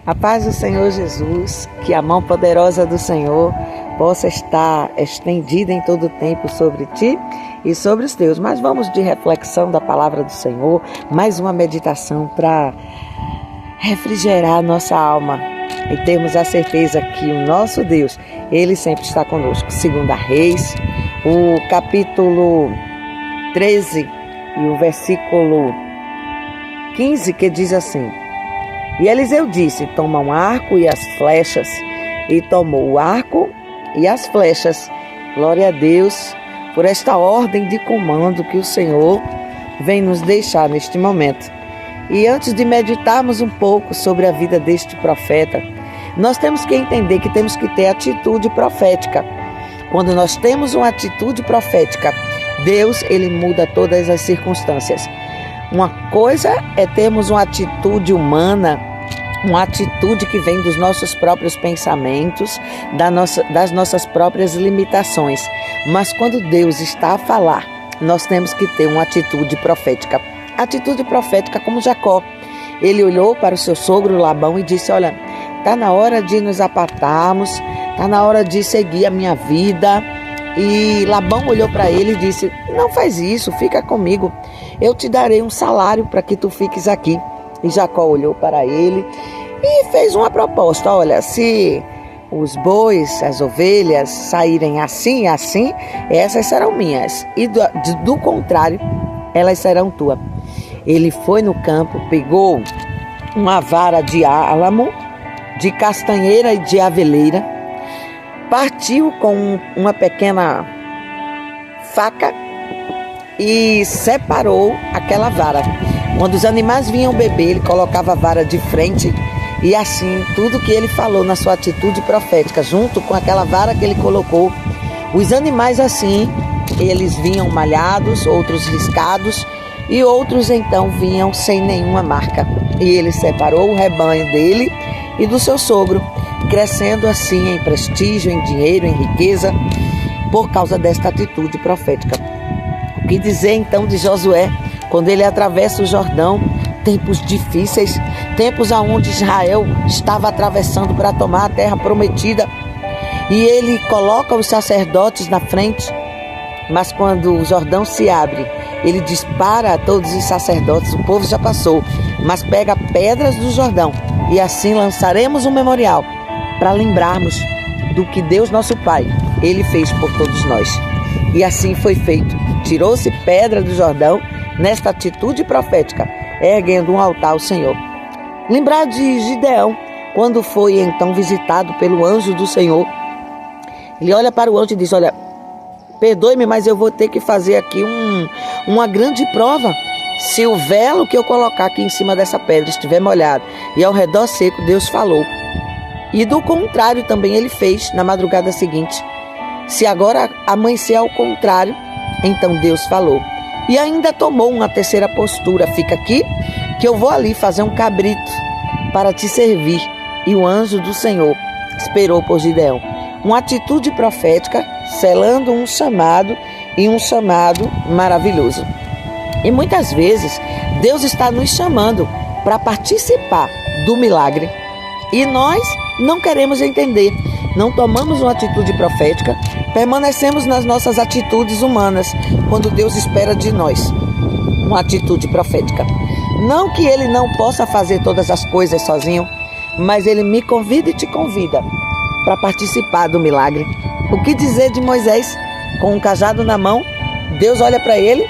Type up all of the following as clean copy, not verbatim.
A paz do Senhor Jesus, que a mão poderosa do Senhor possa estar estendida em todo o tempo sobre ti e sobre os teus. Mas vamos de reflexão da palavra do Senhor, mais uma meditação para refrigerar a nossa alma e termos a certeza que o nosso Deus, Ele sempre está conosco. 2 Reis, o capítulo 13 e o versículo 15, que diz assim: E Eliseu disse: toma um arco e as flechas. E tomou o arco e as flechas. Glória a Deus por esta ordem de comando que o Senhor vem nos deixar neste momento. E antes de meditarmos um pouco sobre a vida deste profeta, nós temos que entender que temos que ter atitude profética. Quando nós temos uma atitude profética, Deus, Ele muda todas as circunstâncias. Uma coisa é termos uma atitude humana, uma atitude que vem dos nossos próprios pensamentos, das nossas próprias limitações. Mas quando Deus está a falar, nós temos que ter uma atitude profética. Atitude profética como Jacó. Ele olhou para o seu sogro Labão e disse: olha, está na hora de nos apartarmos, está na hora de seguir a minha vida. E Labão olhou para ele e disse: não faz isso, fica comigo. Eu te darei um salário para que tu fiques aqui. E Jacó olhou para ele e fez uma proposta: olha, se os bois, as ovelhas saírem assim e assim, essas serão minhas. E do contrário, elas serão tuas. Ele foi no campo, pegou uma vara de álamo, de castanheira e de aveleira, partiu com uma pequena faca e separou aquela vara. Quando os animais vinham beber, ele colocava a vara de frente e assim, tudo que ele falou na sua atitude profética, junto com aquela vara que ele colocou, os animais assim, eles vinham malhados, outros riscados e outros então vinham sem nenhuma marca. E ele separou o rebanho dele e do seu sogro, crescendo assim em prestígio, em dinheiro, em riqueza, por causa desta atitude profética. O que dizer então de Josué, quando ele atravessa o Jordão, tempos difíceis, tempos onde Israel estava atravessando para tomar a terra prometida, e ele coloca os sacerdotes na frente, mas quando o Jordão se abre, ele dispara a todos os sacerdotes, o povo já passou, mas pega pedras do Jordão, e assim lançaremos um memorial para lembrarmos do que Deus nosso Pai, Ele fez por todos nós. E assim foi feito. Tirou-se pedra do Jordão nesta atitude profética, erguendo um altar ao Senhor. Lembrar de Gideão, quando foi então visitado pelo anjo do Senhor. Ele olha para o anjo e diz: olha, perdoe-me, mas eu vou ter que fazer aqui uma grande prova. Se o velo que eu colocar aqui em cima dessa pedra estiver molhado e ao redor seco, Deus falou. E do contrário também ele fez na madrugada seguinte. Se agora amanhecer ao contrário, então Deus falou. E ainda tomou uma terceira postura: fica aqui que eu vou ali fazer um cabrito para te servir. E o anjo do Senhor esperou por Gideão. Uma atitude profética, selando um chamado, e um chamado maravilhoso. E muitas vezes Deus está nos chamando para participar do milagre e nós não queremos entender, não tomamos uma atitude profética, permanecemos nas nossas atitudes humanas, quando Deus espera de nós uma atitude profética. Não que Ele não possa fazer todas as coisas sozinho, mas Ele me convida e te convida para participar do milagre. O que dizer de Moisés com um cajado na mão? Deus olha para ele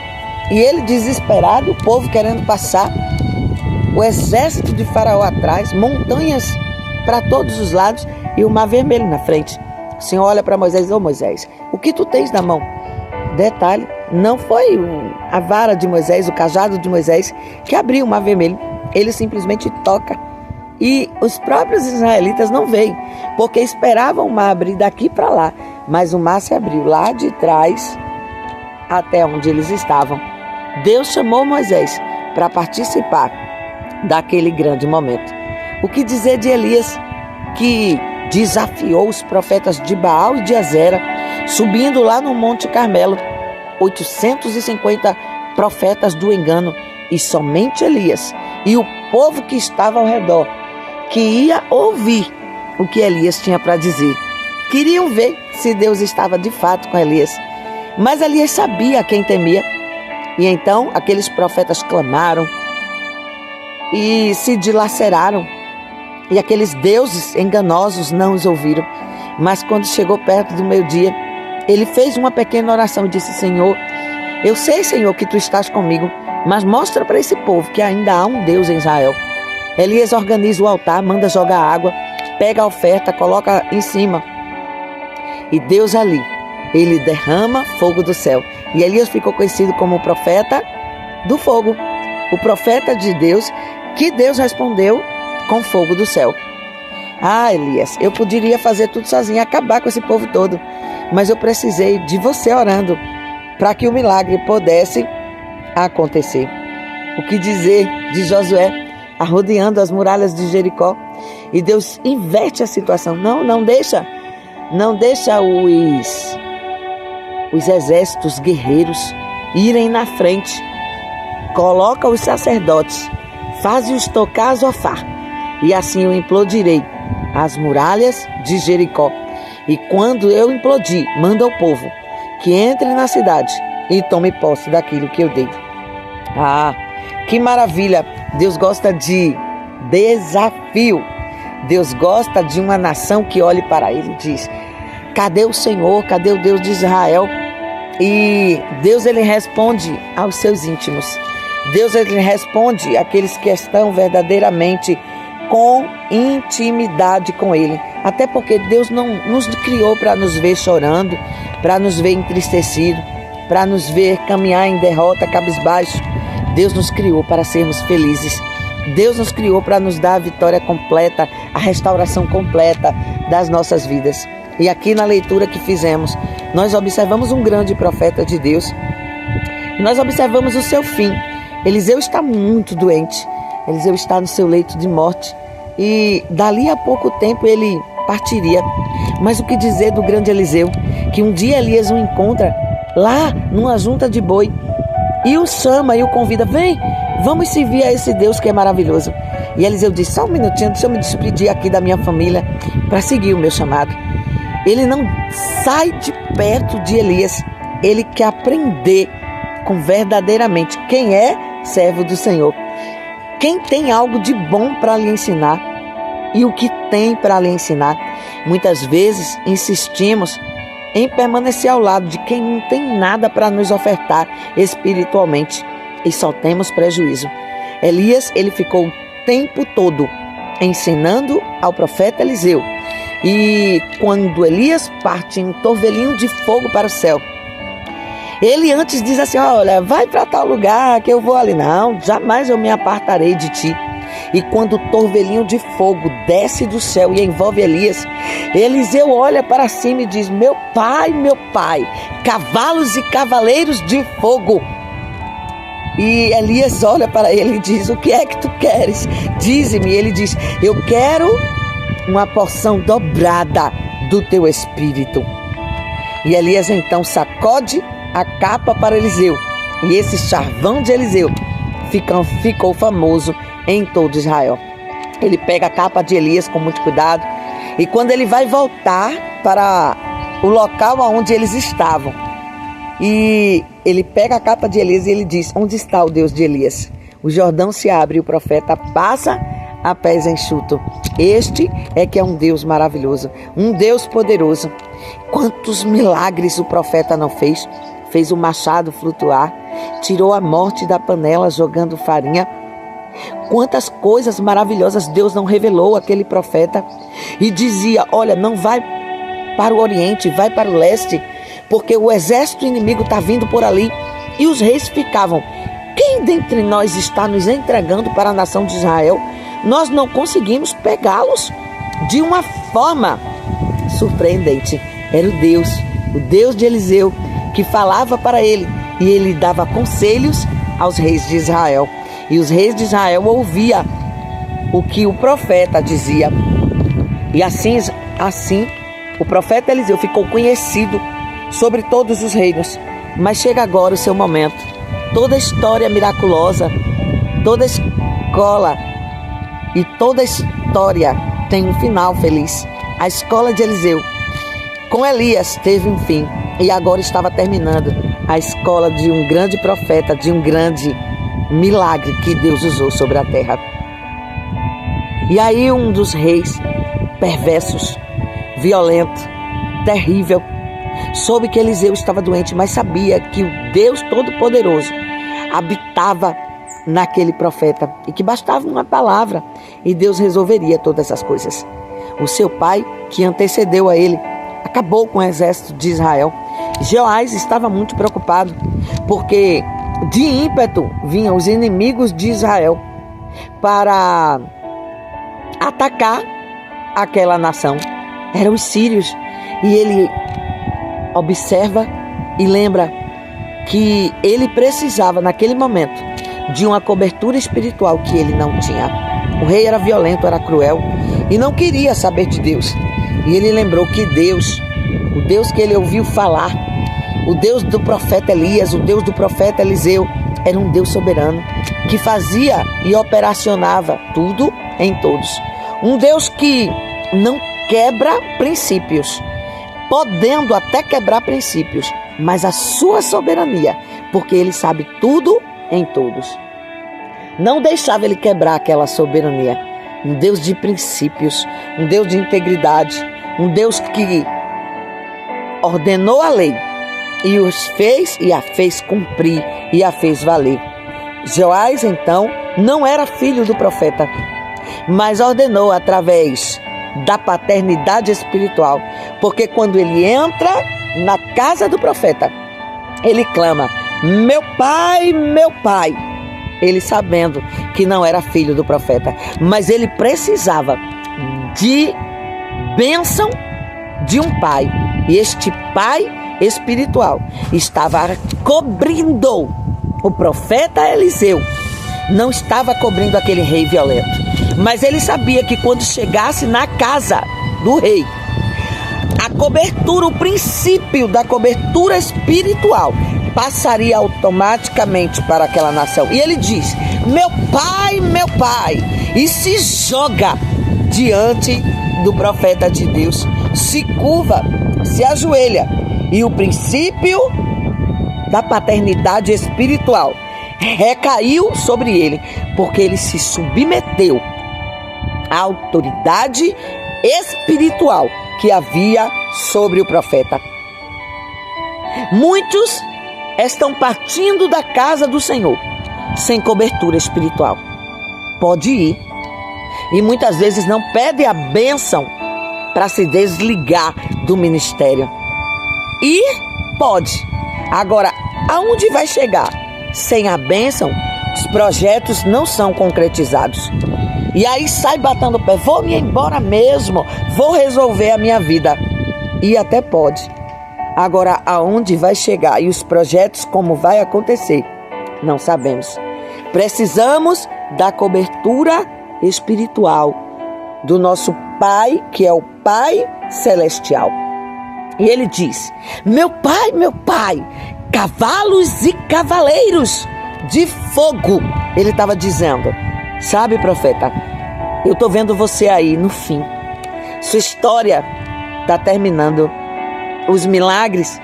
e ele desesperado, o povo querendo passar, o exército de Faraó atrás, montanhas para todos os lados e o mar vermelho na frente. O Senhor olha para Moisés: ô Moisés, o que tu tens na mão? Detalhe, não foi a vara de Moisés, o cajado de Moisés que abriu o mar vermelho. Ele simplesmente toca. E os próprios israelitas não veem, porque esperavam o mar abrir daqui para lá. Mas o mar se abriu lá de trás até onde eles estavam. Deus chamou Moisés para participar daquele grande momento. O que dizer de Elias, que desafiou os profetas de Baal e de Azera, subindo lá no Monte Carmelo, 850 profetas do engano, e somente Elias e o povo que estava ao redor que ia ouvir o que Elias tinha para dizer. Queriam ver se Deus estava de fato com Elias. Mas Elias sabia a quem temia. E então aqueles profetas clamaram e se dilaceraram. E aqueles deuses enganosos não os ouviram. Mas quando chegou perto do meio-dia, ele fez uma pequena oração e disse: Senhor, eu sei, Senhor, que tu estás comigo, mas mostra para esse povo que ainda há um Deus em Israel. Elias organiza o altar, manda jogar água, pega a oferta, coloca em cima. E Deus ali, ele derrama fogo do céu. E Elias ficou conhecido como o profeta do fogo. O profeta de Deus, que Deus respondeu com fogo do céu. Ah, Elias, eu poderia fazer tudo sozinho, acabar com esse povo todo. Mas eu precisei de você orando para que o milagre pudesse acontecer. O que dizer de Josué arrodeando as muralhas de Jericó? E Deus inverte a situação. Não deixa os exércitos guerreiros irem na frente. Coloca os sacerdotes, faz-os tocar Zofar, e assim eu implodirei as muralhas de Jericó. E quando eu implodir, manda o povo que entre na cidade e tome posse daquilo que eu dei. Ah, que maravilha! Deus gosta de desafio. Deus gosta de uma nação que olhe para ele e diz: cadê o Senhor? Cadê o Deus de Israel? E Deus, ele responde aos seus íntimos. Deus, ele responde àqueles que estão verdadeiramente com intimidade com ele. Até porque Deus não nos criou para nos ver chorando, para nos ver entristecido, para nos ver caminhar em derrota, cabisbaixo. Deus nos criou para sermos felizes. Deus nos criou para nos dar a vitória completa, a restauração completa das nossas vidas. E aqui na leitura que fizemos, nós observamos um grande profeta de Deus. E nós observamos o seu fim. Eliseu está muito doente. Eliseu está no seu leito de morte. E dali a pouco tempo ele partiria. Mas o que dizer do grande Eliseu? Que um dia Elias o encontra lá numa junta de boi. E o chama e o convida: vem, vamos servir a esse Deus que é maravilhoso. E Eliseu diz: só um minutinho, deixa eu me despedir aqui da minha família para seguir o meu chamado. Ele não sai de perto de Elias. Ele quer aprender com verdadeiramente quem é servo do Senhor. Quem tem algo de bom para lhe ensinar e o que tem para lhe ensinar. Muitas vezes insistimos em permanecer ao lado de quem não tem nada para nos ofertar espiritualmente e só temos prejuízo. Elias, ele ficou o tempo todo ensinando ao profeta Eliseu. E quando Elias parte em um torvelinho de fogo para o céu, ele antes diz assim: olha, vai para tal lugar que eu vou ali. Não, jamais eu me apartarei de ti. E quando o torvelinho de fogo desce do céu e envolve Elias, Eliseu olha para cima e diz: meu pai, cavalos e cavaleiros de fogo. E Elias olha para ele e diz: o que é que tu queres? Dize-me. Ele diz: eu quero uma porção dobrada do teu espírito. E Elias então sacode a capa para Eliseu. E esse charvão de Eliseu ficou famoso em todo Israel. Ele pega a capa de Elias com muito cuidado. E quando ele vai voltar para o local onde eles estavam, e ele pega a capa de Elias e ele diz: onde está o Deus de Elias? O Jordão se abre e o profeta passa a pés enxuto. Este é que é um Deus maravilhoso, um Deus poderoso. Quantos milagres o profeta não fez? Fez o machado flutuar, tirou a morte da panela jogando farinha. Quantas coisas maravilhosas Deus não revelou àquele profeta. E dizia: olha, não vai para o oriente, vai para o leste, porque o exército inimigo está vindo por ali. E os reis ficavam: quem dentre nós está nos entregando para a nação de Israel? Nós não conseguimos pegá-los. De uma forma surpreendente, era o Deus de Eliseu, que falava para ele, e ele dava conselhos aos reis de Israel. E os reis de Israel ouviam o que o profeta dizia. E assim o profeta Eliseu ficou conhecido sobre todos os reinos. Mas chega agora o seu momento. Toda história miraculosa, toda escola e toda a história tem um final feliz. A escola de Eliseu com Elias teve um fim e agora estava terminando a escola de um grande profeta, de um grande milagre que Deus usou sobre a terra. E aí um dos reis perversos, violento, terrível, soube que Eliseu estava doente, mas sabia que o Deus Todo-Poderoso habitava naquele profeta e que bastava uma palavra e Deus resolveria todas as coisas. O seu pai, que antecedeu a ele, acabou com o exército de Israel. Jeoás estava muito preocupado, porque de ímpeto vinham os inimigos de Israel para atacar aquela nação. Eram os sírios. E ele observa e lembra que ele precisava, naquele momento, de uma cobertura espiritual que ele não tinha. O rei era violento, era cruel e não queria saber de Deus. E ele lembrou que Deus, o Deus que ele ouviu falar, o Deus do profeta Elias, o Deus do profeta Eliseu, era um Deus soberano que fazia e operacionava tudo em todos. Um Deus que não quebra princípios, podendo até quebrar princípios, mas a sua soberania, porque ele sabe tudo em todos, não deixava ele quebrar aquela soberania. Um Deus de princípios, um Deus de integridade, um Deus que ordenou a lei e os fez e a fez cumprir e a fez valer. Jeoás, então, não era filho do profeta, mas ordenou através da paternidade espiritual, porque quando ele entra na casa do profeta, ele clama: meu pai, meu pai. Ele sabendo que não era filho do profeta, mas ele precisava de bênção de um pai, e este pai espiritual estava cobrindo o profeta Eliseu, não estava cobrindo aquele rei violento, mas ele sabia que quando chegasse na casa do rei, a cobertura, o princípio da cobertura espiritual passaria automaticamente para aquela nação. E ele diz: meu pai, e se joga diante do profeta de Deus, se curva, se ajoelha, e o princípio da paternidade espiritual recaiu sobre ele, porque ele se submeteu à autoridade espiritual que havia sobre o profeta. Muitos estão partindo da casa do Senhor sem cobertura espiritual. Pode ir. E muitas vezes não pede a bênção para se desligar do ministério. E pode. Agora, aonde vai chegar? Sem a bênção, os projetos não são concretizados. E aí sai batendo o pé: vou me embora mesmo, vou resolver a minha vida. E até pode. Agora, aonde vai chegar e os projetos, como vai acontecer, não sabemos. Precisamos da cobertura espiritual do nosso Pai, que é o Pai Celestial. E ele diz: meu pai, cavalos e cavaleiros de fogo. Ele estava dizendo: sabe, profeta, eu estou vendo você aí no fim. Sua história está terminando. Os milagres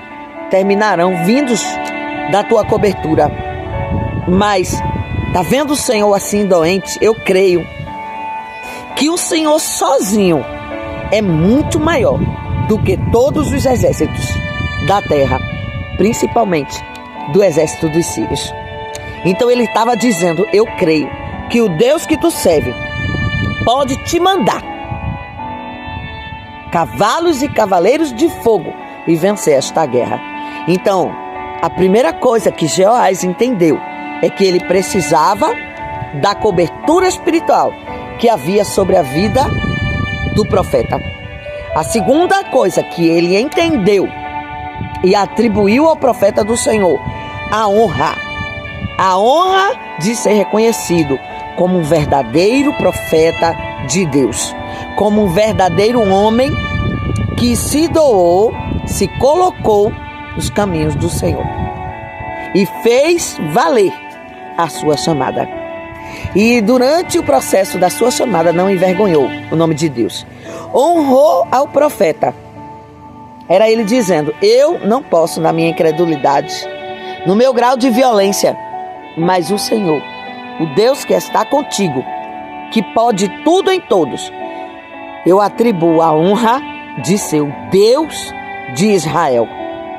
terminarão vindos da tua cobertura. Mas, tá vendo o Senhor assim doente? Eu creio que o Senhor sozinho é muito maior do que todos os exércitos da terra, principalmente do exército dos sírios. Então ele estava dizendo: eu creio que o Deus que tu serve pode te mandar cavalos e cavaleiros de fogo e vencer esta guerra. Então, a primeira coisa que Jeoás entendeu é que ele precisava da cobertura espiritual que havia sobre a vida do profeta. A segunda coisa que ele entendeu e atribuiu ao profeta do Senhor: a honra de ser reconhecido como um verdadeiro profeta de Deus, como um verdadeiro homem que se doou, se colocou nos caminhos do Senhor e fez valer a sua chamada. E durante o processo da sua chamada não envergonhou o nome de Deus. Honrou ao profeta. Era ele dizendo: eu não posso, na minha incredulidade, no meu grau de violência, mas o Senhor, o Deus que está contigo, que pode tudo em todos, eu atribuo a honra de ser o Deus de Israel.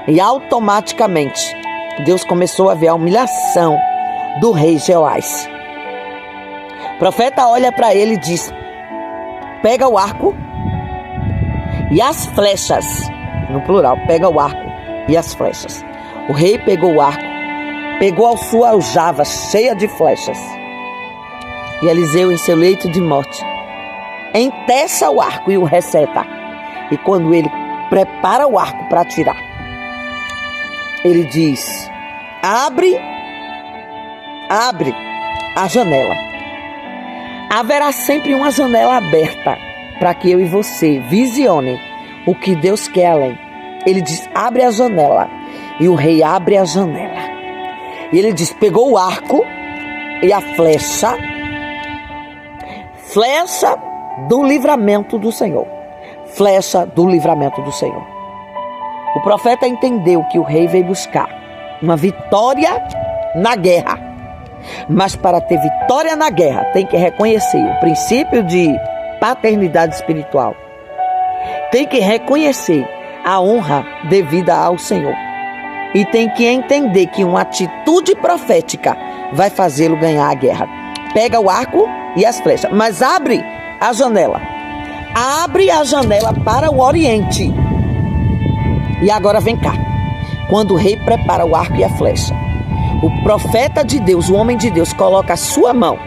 E automaticamente Deus começou a ver a humilhação do rei Jeoás. O profeta olha para ele e diz: pega o arco e as flechas. No plural, pega o arco e as flechas. O rei pegou o arco, pegou a sua aljava cheia de flechas. E Eliseu, em seu leito de morte, enteça o arco e o receta. E quando ele prepara o arco para atirar, ele diz: abre a janela. Haverá sempre uma janela aberta para que eu e você visionem o que Deus quer além. Ele diz: abre a janela. E o rei abre a janela. E ele diz: pegou o arco e a flecha do livramento do Senhor. Flecha do livramento do Senhor. O profeta entendeu que o rei veio buscar uma vitória na guerra. Mas para ter vitória na guerra, tem que reconhecer o princípio de paternidade espiritual. Tem que reconhecer a honra devida ao Senhor. E tem que entender que uma atitude profética vai fazê-lo ganhar a guerra. Pega o arco e as flechas, mas abre a janela. Abre a janela para o oriente. E agora vem cá. Quando o rei prepara o arco e a flecha, o profeta de Deus, o homem de Deus, coloca a sua mão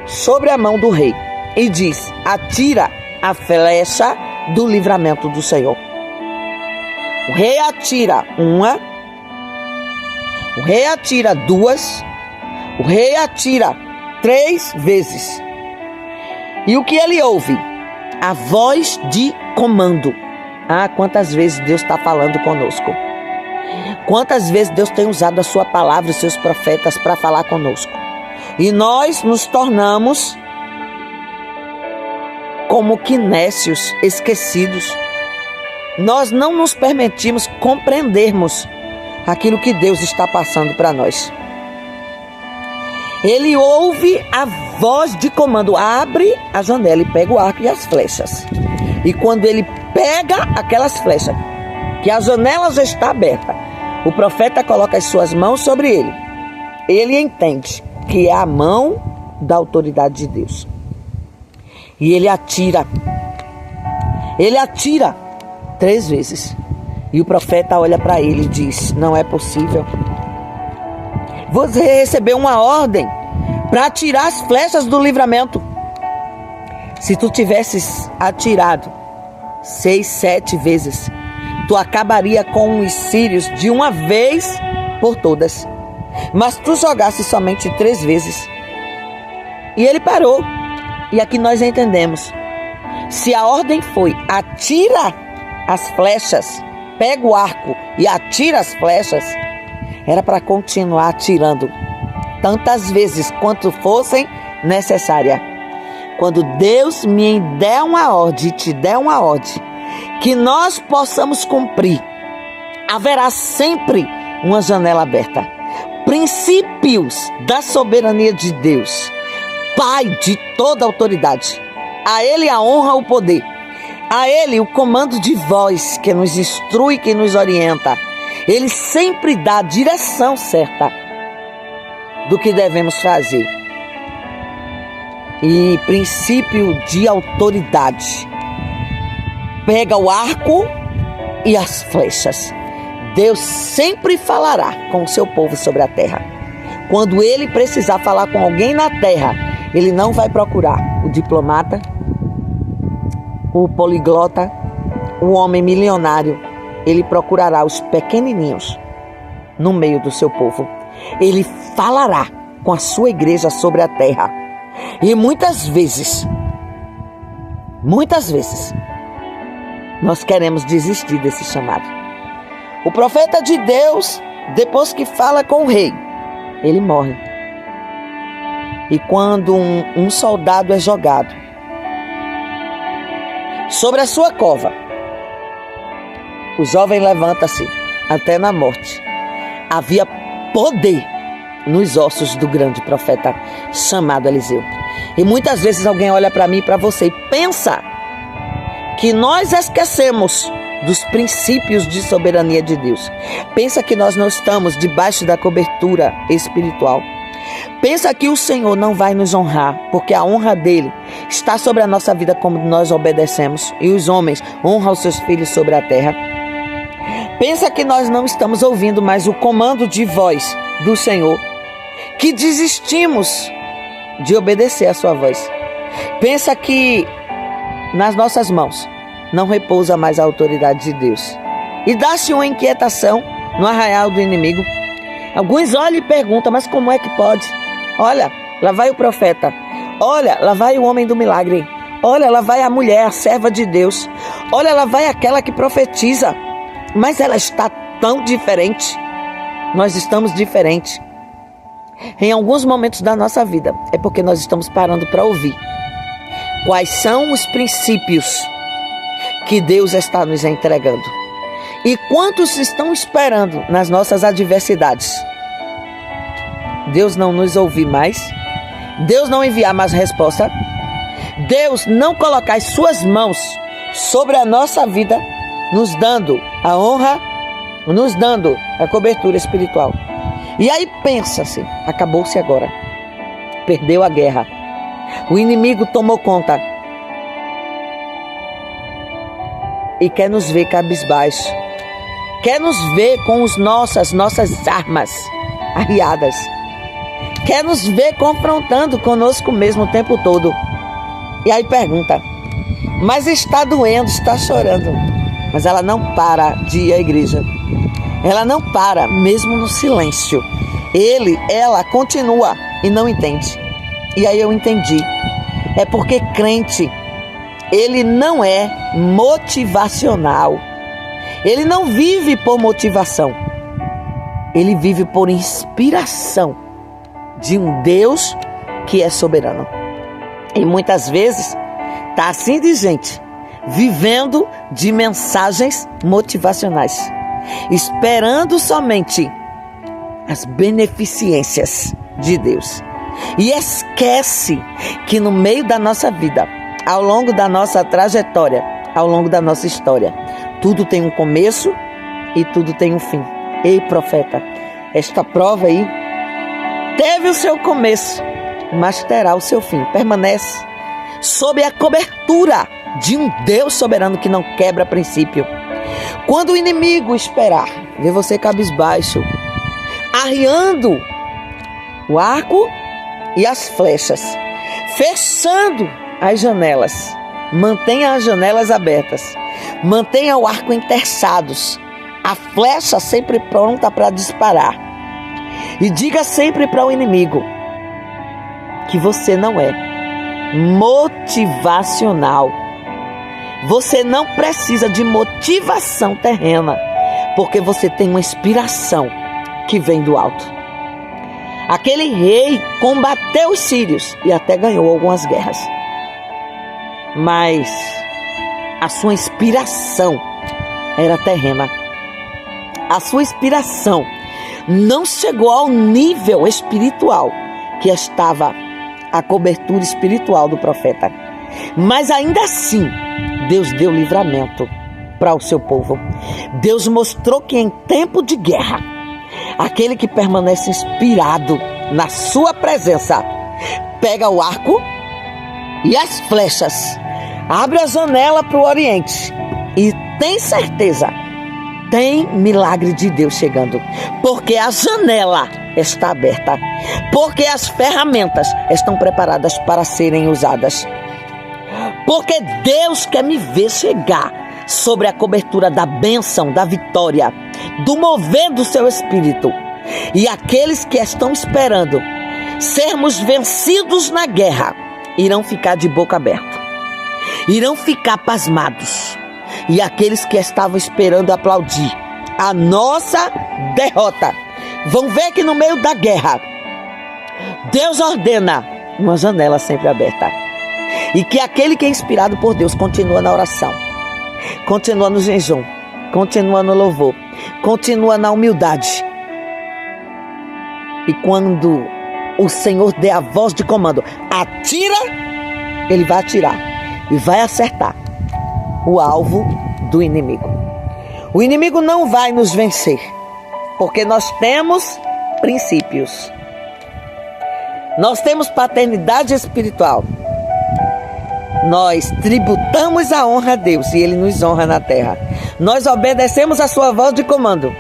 sobre a mão do rei e diz: atira a flecha do livramento do Senhor. O rei atira uma, o rei atira duas, o rei atira 3 vezes. E o que ele ouve? A voz de comando. Ah, quantas vezes Deus está falando conosco. Quantas vezes Deus tem usado a sua palavra e seus profetas para falar conosco. E nós nos tornamos como que nécios, esquecidos. Nós não nos permitimos compreendermos aquilo que Deus está passando para nós. Ele ouve a voz de comando, abre a janela e pega o arco e as flechas. E quando ele pega aquelas flechas, que a janela já está aberta, o profeta coloca as suas mãos sobre ele. Ele entende que é a mão da autoridade de Deus. E ele atira. Ele atira 3 vezes. E o profeta olha para ele e diz: não é possível. Você recebeu uma ordem para atirar as flechas do livramento. Se tu tivesses atirado 6, 7 vezes, tu acabaria com os sírios de uma vez por todas. Mas tu jogasse somente 3 vezes. E ele parou. E aqui nós entendemos. Se a ordem foi: atira as flechas, pega o arco e atira as flechas, era para continuar atirando tantas vezes quanto fossem necessárias. Quando Deus me der uma ordem, te der uma ordem, que nós possamos cumprir, haverá sempre uma janela aberta. Princípios da soberania de Deus, Pai de toda autoridade. A Ele a honra, o poder. A Ele o comando de voz que nos instrui, que nos orienta. Ele sempre dá a direção certa do que devemos fazer. E princípio de autoridade. Pega o arco e as flechas. Deus sempre falará com o seu povo sobre a terra. Quando ele precisar falar com alguém na terra, ele não vai procurar o diplomata, o poliglota, o homem milionário. Ele procurará os pequenininhos no meio do seu povo. Ele falará com a sua igreja sobre a terra. E muitas vezes, nós queremos desistir desse chamado. O profeta de Deus, depois que fala com o rei, ele morre. E quando um soldado é jogado sobre a sua cova, o jovem levanta-se até na morte. Havia poder nos ossos do grande profeta chamado Eliseu. E muitas vezes alguém olha para mim e para você e pensa que nós esquecemos dos princípios de soberania de Deus. Pensa que nós não estamos debaixo da cobertura espiritual. Pensa que o Senhor não vai nos honrar, porque a honra dele está sobre a nossa vida como nós obedecemos, e os homens honram os seus filhos sobre a terra. Pensa que nós não estamos ouvindo mais o comando de voz do Senhor, que desistimos de obedecer a sua voz. Pensa que nas nossas mãos não repousa mais a autoridade de Deus. E dá-se uma inquietação no arraial do inimigo. Alguns olham e perguntam, mas como é que pode? Olha, lá vai o profeta. Olha, lá vai o homem do milagre. Olha, lá vai a mulher, a serva de Deus. Olha, lá vai aquela que profetiza. Mas ela está tão diferente. Nós estamos diferentes. Em alguns momentos da nossa vida, é porque nós estamos parando para ouvir quais são os princípios que Deus está nos entregando. E quantos estão esperando nas nossas adversidades? Deus não nos ouvir mais? Deus não enviar mais resposta? Deus não colocar as suas mãos sobre a nossa vida, nos dando a honra, nos dando a cobertura espiritual. E aí pensa-se, acabou-se agora. Perdeu a guerra. O inimigo tomou conta. E quer nos ver cabisbaixo. Quer nos ver com nossas armas arriadas. Quer nos ver confrontando conosco mesmo o tempo todo. E aí pergunta, mas está doendo, está chorando. Mas ela não para de ir à igreja. Ela não para, mesmo no silêncio. Ela continua e não entende. E aí eu entendi. É porque crente, ele não é motivacional. Ele não vive por motivação. Ele vive por inspiração de um Deus que é soberano. E muitas vezes está assim de gente, vivendo de mensagens motivacionais, esperando somente as beneficências de Deus. E esquece que no meio da nossa vida, ao longo da nossa trajetória, ao longo da nossa história, tudo tem um começo e tudo tem um fim. Ei, profeta, esta prova aí teve o seu começo, mas terá o seu fim. Permanece sob a cobertura de um Deus soberano que não quebra princípio. Quando o inimigo esperar ver você cabisbaixo, arriando o arco e as flechas, fechando as janelas, mantenha as janelas abertas, mantenha o arco enterçados, a flecha sempre pronta para disparar. E diga sempre para o inimigo que você não é motivacional. Você não precisa de motivação terrena, porque você tem uma inspiração que vem do alto. Aquele rei combateu os sírios e até ganhou algumas guerras. Mas a sua inspiração era terrena. A sua inspiração não chegou ao nível espiritual que estava a cobertura espiritual do profeta. Mas ainda assim, Deus deu livramento para o seu povo. Deus mostrou que em tempo de guerra, aquele que permanece inspirado na sua presença, pega o arco e as flechas, abre a janela para o Oriente e tem certeza, tem milagre de Deus chegando, porque a janela está aberta, porque as ferramentas estão preparadas para serem usadas, porque Deus quer me ver chegar sobre a cobertura da bênção, da vitória, do mover do seu espírito. E aqueles que estão esperando sermos vencidos na guerra irão ficar de boca aberta, irão ficar pasmados. E aqueles que estavam esperando aplaudir a nossa derrota vão ver que no meio da guerra Deus ordena uma janela sempre aberta. E que aquele que é inspirado por Deus continua na oração, continua no jejum, continua no louvor, continua na humildade. E quando o Senhor der a voz de comando, atira, ele vai atirar e vai acertar o alvo do inimigo. O inimigo não vai nos vencer, porque nós temos princípios. Nós temos paternidade espiritual. Nós tributamos a honra a Deus e Ele nos honra na terra. Nós obedecemos a sua voz de comando.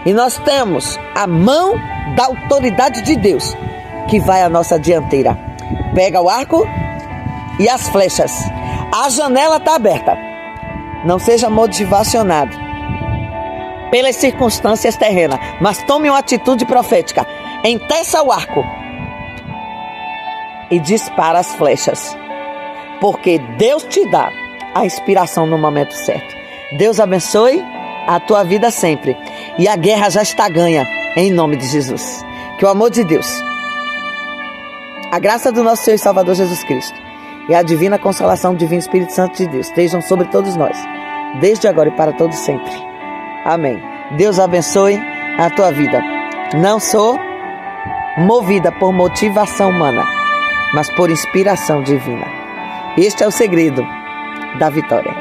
E nós temos a mão da autoridade de Deus que vai à nossa dianteira. Pega o arco e as flechas. A janela está aberta. Não seja motivacionado pelas circunstâncias terrenas, mas tome uma atitude profética. Enteça o arco e dispara as flechas, porque Deus te dá a inspiração no momento certo. Deus abençoe a tua vida sempre. E a guerra já está ganha, em nome de Jesus. Que o amor de Deus, a graça do nosso Senhor e Salvador Jesus Cristo e a divina consolação do Divino Espírito Santo de Deus estejam sobre todos nós, desde agora e para todos sempre. Amém. Deus abençoe a tua vida. Não sou movida por motivação humana, mas por inspiração divina. Este é o segredo da vitória.